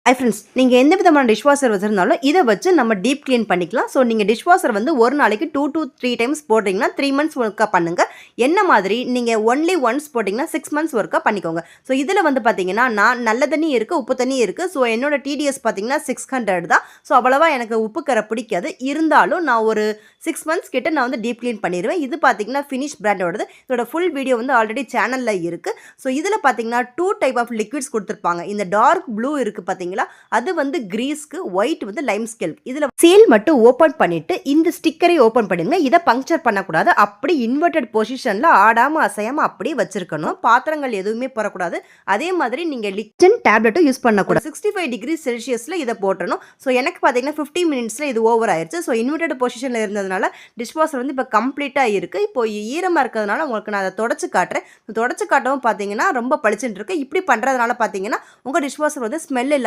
Hi friends, நீங்கள் எந்த விதமான டிஷ் வாஷர் வச்சுருந்தாலும் இதை வச்சு நம்ம டீப் க்ளீன் பண்ணிக்கலாம். ஸோ நீங்கள் டிஷ் வாஷர் வந்து ஒரு நாளைக்கு 2 to 3 டைம்ஸ் போடுறீங்கன்னா 3 மந்த்ஸ் ஒர்க்காக பண்ணுங்கள். என்ன மாதிரி நீங்கள் ஒன்லி ஒன்ஸ் போட்டிங்கன்னா 6 மந்த்ஸ் ஒர்க்காக பண்ணிக்கோங்க. ஸோ இதில் வந்து பார்த்தீங்கன்னா நான் நல்ல தண்ணி இருக்குது, உப்பு தண்ணி இருக்குது. ஸோ என்னோட டிடிஎஸ் பார்த்தீங்கன்னா 600 தான். ஸோ அவ்வளோவா எனக்கு உப்பு கரை பிடிக்காது. இருந்தாலும் நான் ஒரு 6 மந்த்ஸ் கிட்ட நான் வந்து டீப் க்ளீன் பண்ணிடுவேன். இது பார்த்தீங்கன்னா ஃபினிஷ் பிராண்டோடது. இதோட ஃபுல் வீடியோ வந்து ஆல்ரெடி சேனலில் இருக்குது. ஸோ இதில் பார்த்தீங்கன்னா 2 டைப் ஆஃப் லிக்விட்ஸ் கொடுத்துருப்பாங்க. இந்த டார்க் ப்ளூ இருக்குது பார்த்தீங்களா, அது வந்து கிரீஸ்க்கு, ஒயிட் வந்து லைம் ஸ்கேல். இதுல சீல் மட்டும் ஓபன் பண்ணிட்டு இந்த ஸ்டிக்கரை ஓபன் பண்ணுங்க. இதை பங்க்சர் பண்ணக்கூடாது. அப்படி இன்வெர்டட் பொசிஷன்ல ஆடாம அசையாம அப்படியே வச்சிருக்கணும். பாத்திரங்கள் எதுவுமே போடக்கூடாது. அதே மாதிரி நீங்க லிக்டன் டேப்லெட்டும் யூஸ் பண்ணக்கூடாது. 65 டிகிரி செல்சியஸ்ல இதை போட்டணும். ஸோ எனக்கு பார்த்தீங்கன்னா 50 மினிட்ஸ்ல இது ஓவர் ஆயிடுச்சு. ஸோ இன்வெர்டட் பொசிஷன்ல இருந்ததுனால டிஷ் வாஷர் வந்து இப்போ கம்ப்ளீட்டா இருக்கு. இப்போ ஈரமா இருக்கிறதுனால உங்களுக்கு நான் அதை தொடச்சு காட்டுறேன். தொடச்சு காட்டவும் பார்த்தீங்கன்னா ரொம்ப பளிச்சுட்டு இருக்கு. இப்படி பண்றதுனால பார்த்தீங்கன்னா உங்க டிஷ் வாஷர் வந்து ஸ்மெல்